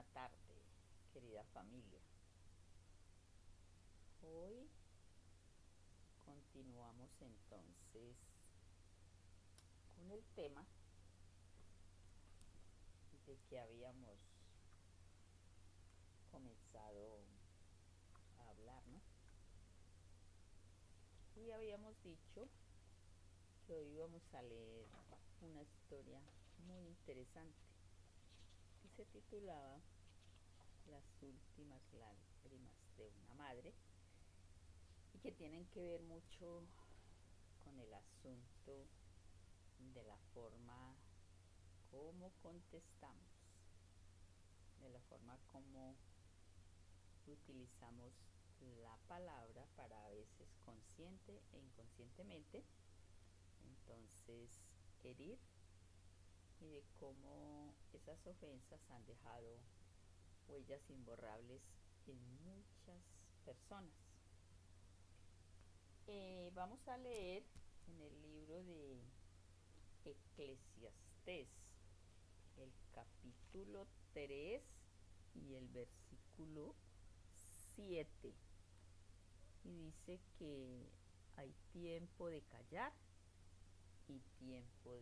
buena tarde, querida familia. Hoy continuamos entonces con el tema de que habíamos comenzado a hablar, ¿no? Y habíamos dicho que hoy íbamos a leer una historia muy interesante que se titulaba Las últimas lágrimas de una madre y que tienen que ver mucho con el asunto de la forma como contestamos, de la forma como utilizamos la palabra para a veces consciente e inconscientemente, entonces herir, y de cómo esas ofensas han dejado huellas imborrables en muchas personas. Vamos a leer en el libro de Eclesiastés, el capítulo 3 y el versículo 7. Y dice que hay tiempo de callar y tiempo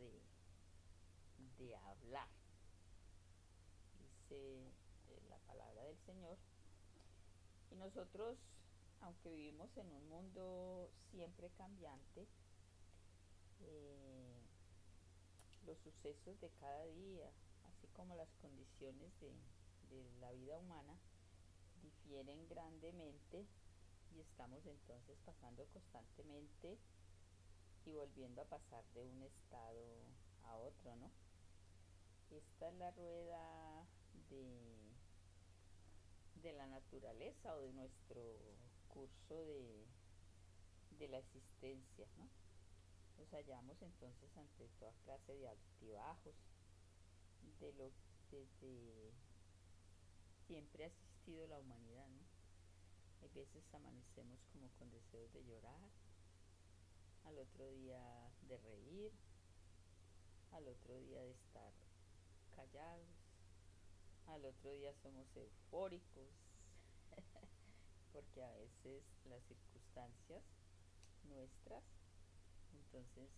de hablar. Dice la palabra del Señor. Y nosotros, aunque vivimos en un mundo siempre cambiante, los sucesos de cada día, así como las condiciones de la vida humana, difieren grandemente y estamos entonces pasando constantemente y volviendo a pasar de un estado a otro, ¿no? Esta es la rueda de la naturaleza o de nuestro curso de la existencia, ¿no? Nos hallamos entonces ante toda clase de altibajos, de lo desde siempre ha existido la humanidad, ¿no? Hay veces amanecemos como con deseos de llorar, al otro día de reír, al otro día de estar callados, al otro día somos eufóricos, porque a veces las circunstancias nuestras entonces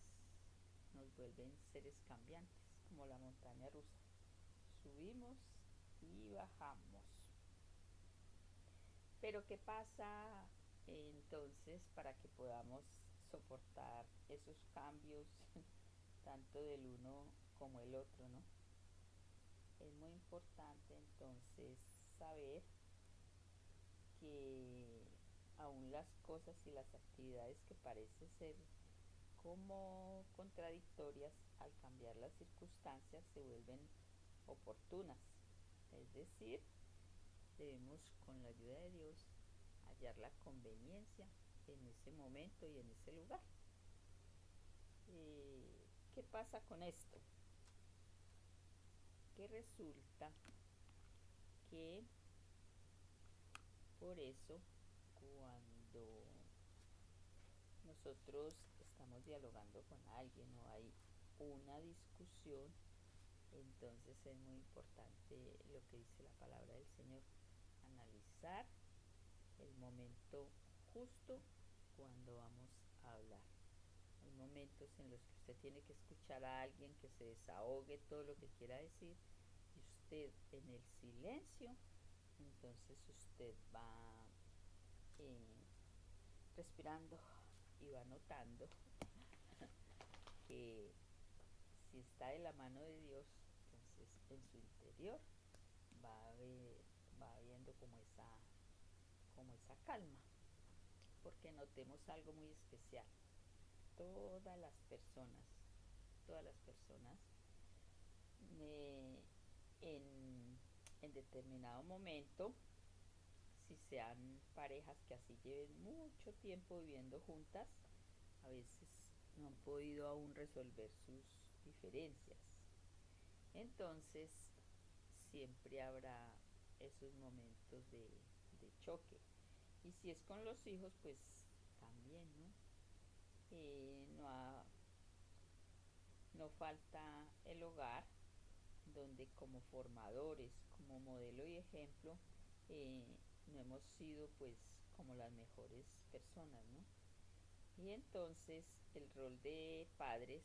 nos vuelven seres cambiantes, como la montaña rusa. Subimos y bajamos. Pero ¿qué pasa entonces para que podamos soportar esos cambios tanto del uno como el otro, ¿no? Es muy importante entonces saber que aún las cosas y las actividades que parecen ser como contradictorias, al cambiar las circunstancias se vuelven oportunas. Es decir, debemos con la ayuda de Dios hallar la conveniencia en ese momento y en ese lugar. ¿Qué pasa con esto? Que resulta que por eso cuando nosotros estamos dialogando con alguien o hay una discusión, entonces es muy importante lo que dice la palabra del Señor, analizar el momento justo cuando vamos a hablar. Hay momentos en los que usted tiene que escuchar a alguien que se desahogue todo lo que quiera decir y usted en el silencio, entonces usted va eh, respirando y va notando que si está de la mano de Dios, entonces en su interior va a ver, va viendo como esa calma, porque notemos algo muy especial. Todas las personas, todas las personas eh, en, en determinado momento, si sean parejas que así lleven mucho tiempo viviendo juntas, a veces no han podido aún resolver sus diferencias. Entonces, siempre habrá esos momentos de choque. Y si es con los hijos, pues también, ¿no? No falta el hogar donde como formadores, como modelo y ejemplo, eh, no hemos sido pues como las mejores personas, ¿no? Y entonces el rol de padres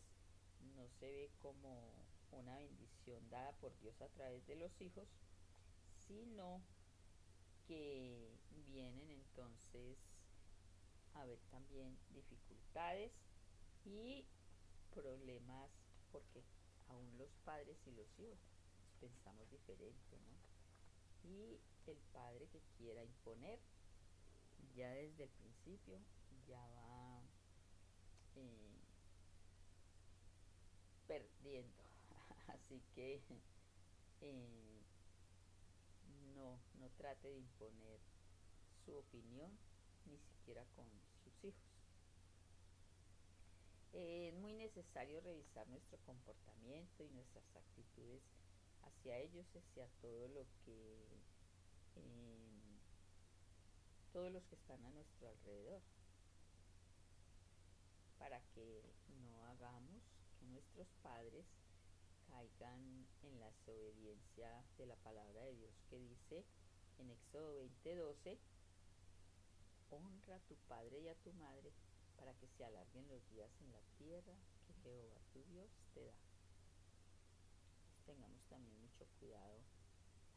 no se ve como una bendición dada por Dios a través de los hijos, sino que vienen entonces a ver también dificultades y problemas porque aún los padres y los hijos pensamos diferente, ¿no? Y el padre que quiera imponer ya desde el principio ya va eh, perdiendo. Así que eh, no trate de imponer su opinión ni siquiera con sus hijos. Es muy necesario revisar nuestro comportamiento y nuestras actitudes hacia ellos, hacia todo lo que todos los que están a nuestro alrededor, para que no hagamos que nuestros padres caigan en la desobediencia de la palabra de Dios que dice en Éxodo 20:12, honra a tu padre y a tu madre para que se alarguen los días en la tierra que Jehová tu Dios te da. Pues tengamos también mucho cuidado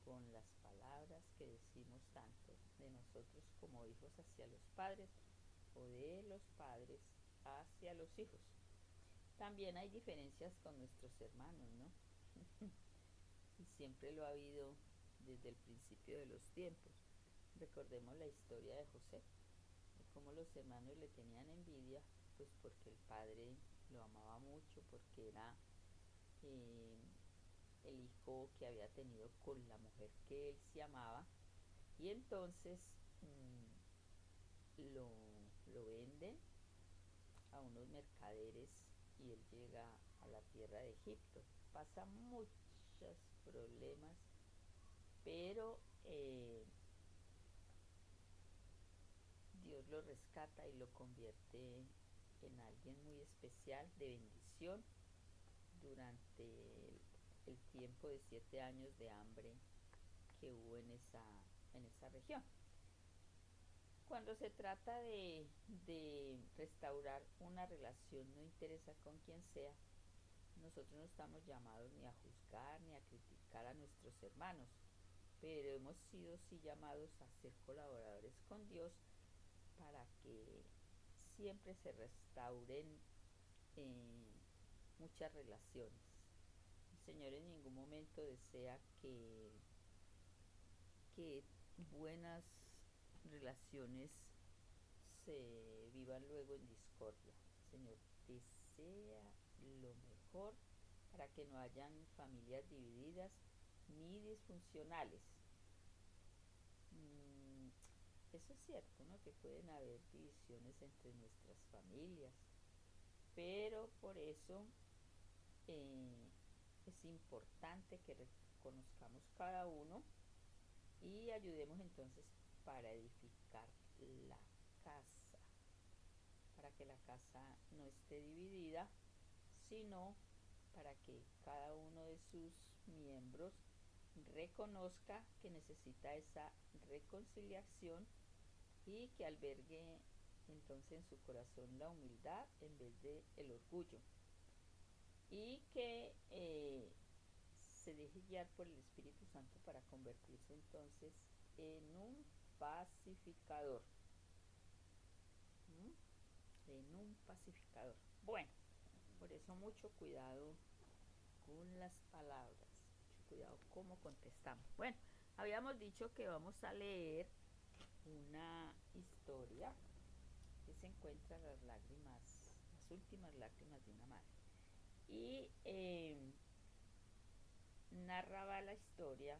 con las palabras que decimos tanto de nosotros como hijos hacia los padres o de los padres hacia los hijos. También hay diferencias con nuestros hermanos, ¿no? Y siempre lo ha habido desde el principio de los tiempos. Recordemos la historia de José, de cómo los hermanos le tenían envidia, pues porque el padre lo amaba mucho, porque era eh, el hijo que había tenido con la mujer que él se amaba, y entonces lo, lo venden a unos mercaderes y él llega a la tierra de Egipto. Pasa muchos problemas, pero Dios lo rescata y lo convierte en alguien muy especial, de bendición, durante el tiempo de 7 años de hambre que hubo en esa región. Cuando se trata de restaurar una relación, no interesa con quien sea, nosotros no estamos llamados ni a juzgar ni a criticar a nuestros hermanos, pero hemos sido sí llamados a ser colaboradores con Dios para que siempre se restauren eh, muchas relaciones. El Señor en ningún momento desea que buenas relaciones se vivan luego en discordia. El Señor desea lo mejor para que no hayan familias divididas ni disfuncionales. Mm, Eso es cierto, ¿no? Que pueden haber divisiones entre nuestras familias, pero por eso eh, es importante que reconozcamos cada uno y ayudemos entonces para edificar la casa, para que la casa no esté dividida, sino para que cada uno de sus miembros reconozca que necesita esa reconciliación y que albergue entonces en su corazón la humildad en vez de el orgullo, y que se deje guiar por el Espíritu Santo para convertirse entonces en un pacificador. En un pacificador. Bueno, por eso mucho cuidado con las palabras, mucho cuidado cómo contestamos. Bueno, habíamos dicho que vamos a leer una historia que se encuentra las lágrimas, las últimas lágrimas de una madre. Y narra la historia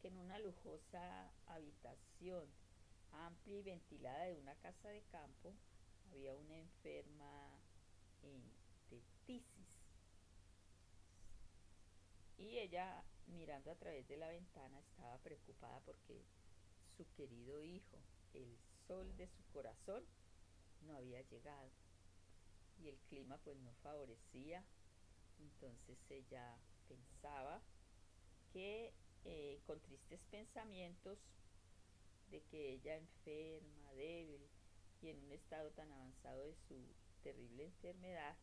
que en una lujosa habitación amplia y ventilada de una casa de campo había una enferma de tisis, y ella, mirando a través de la ventana, estaba preocupada porque su querido hijo, el sol de su corazón, no había llegado, y el clima pues no favorecía Entonces ella pensaba que con tristes pensamientos de que ella enferma, débil y en un estado tan avanzado de su terrible enfermedad,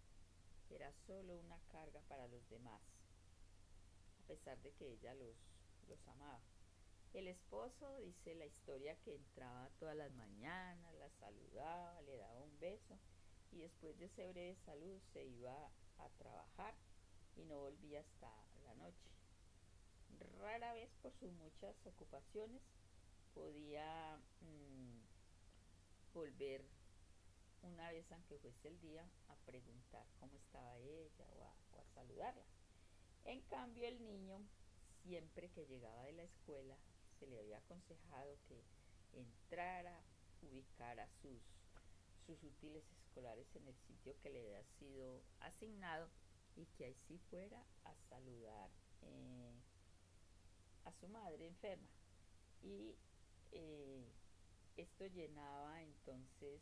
era solo una carga para los demás, a pesar de que ella los amaba. El esposo dice la historia que entraba todas las mañanas, la saludaba, le daba un beso y después de ese breve saludo se iba a trabajar y no volvía hasta la noche. Rara vez por sus muchas ocupaciones podía volver una vez, aunque fuese el día, a preguntar cómo estaba ella o a saludarla. En cambio, el niño, siempre que llegaba de la escuela, se le había aconsejado que entrara, ubicara sus útiles escolares en el sitio que le había sido asignado y que ahí sí fuera a saludar a su madre enferma. Y eh, esto llenaba entonces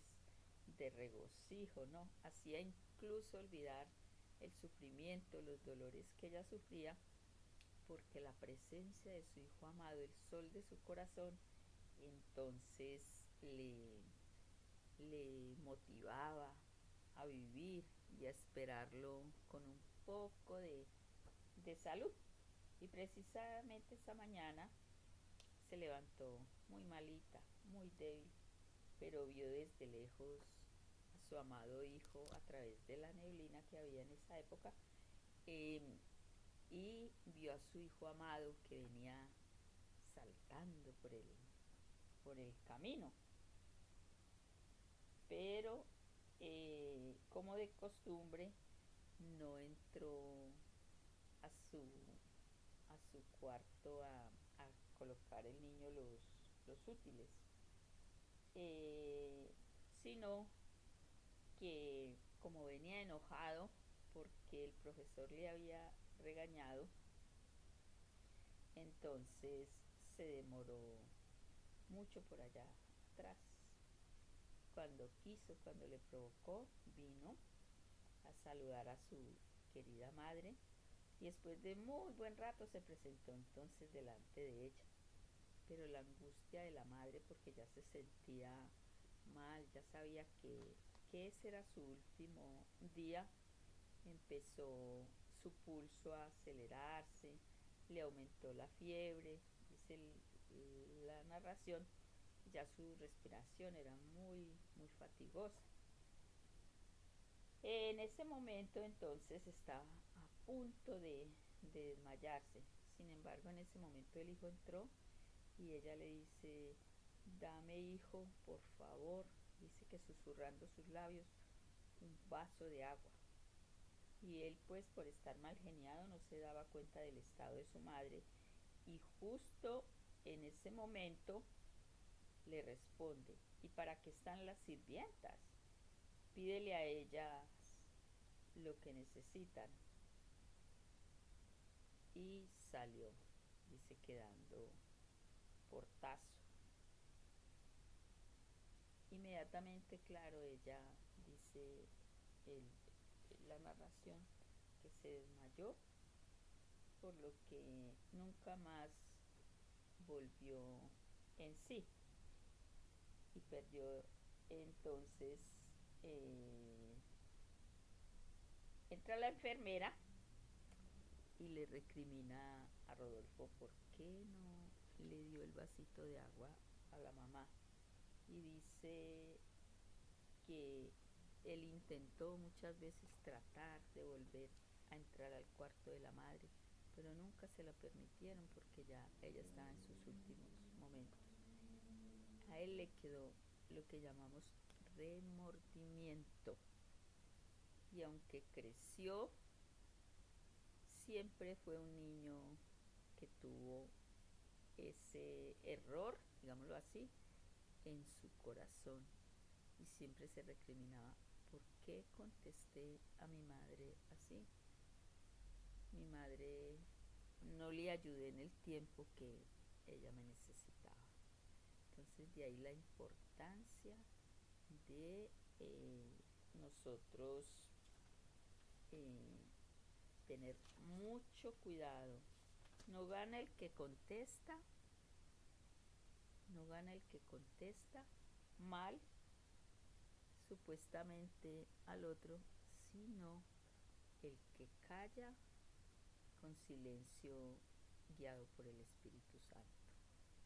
de regocijo, ¿no? Hacía incluso olvidar el sufrimiento, los dolores que ella sufría, porque la presencia de su hijo amado, el sol de su corazón, entonces le motivaba a vivir y a esperarlo con un poco de salud. Y precisamente esa mañana se levantó muy malita, muy débil, pero vio desde lejos a su amado hijo a través de la neblina que había en esa época, eh, y vio a su hijo amado que venía saltando por el camino, pero como de costumbre no entró a su cuarto a colocar el niño los útiles, eh, sino que como venía enojado porque el profesor le había regañado, entonces se demoró mucho por allá atrás. Cuando quiso, cuando le provocó, vino a saludar a su querida madre y después de muy buen rato se presentó entonces delante de ella. Pero la angustia de la madre, porque ya se sentía mal, ya sabía que ese era su último día, empezó su pulso a acelerarse, le aumentó la fiebre, dice la narración, ya su respiración era muy, muy fatigosa. En ese momento entonces estaba a punto de desmayarse. Sin embargo, en ese momento el hijo entró y ella le dice, dame hijo, por favor, dice que susurrando sus labios, un vaso de agua. Y él pues por estar mal geniado no se daba cuenta del estado de su madre y justo en ese momento le responde, ¿y para qué están las sirvientas? Pídele a ellas lo que necesitan. Y salió, dice, quedando portazo. Inmediatamente, claro, ella dice el, la narración que se desmayó, por lo que nunca más volvió en sí y perdió entonces. eh, Entra la enfermera y le recrimina a Rodolfo por qué no le dio el vasito de agua a la mamá. Y dice que él intentó muchas veces tratar de volver a entrar al cuarto de la madre, pero nunca se lo permitieron porque ya ella estaba en sus últimos momentos. A él le quedó lo que llamamos remordimiento, y aunque creció, siempre fue un niño que tuvo ese error, digámoslo así, en su corazón, y siempre se recriminaba, ¿por qué contesté a mi madre así? Mi madre no le ayudé en el tiempo que ella me necesitaba. Entonces de ahí la importancia de nosotros eh, tener mucho cuidado. No gana el que contesta, no gana el que contesta mal supuestamente al otro, sino el que calla con silencio guiado por el Espíritu Santo.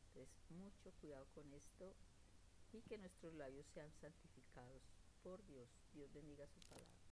Entonces, mucho cuidado con esto y que nuestros labios sean santificados por Dios. Dios bendiga su palabra.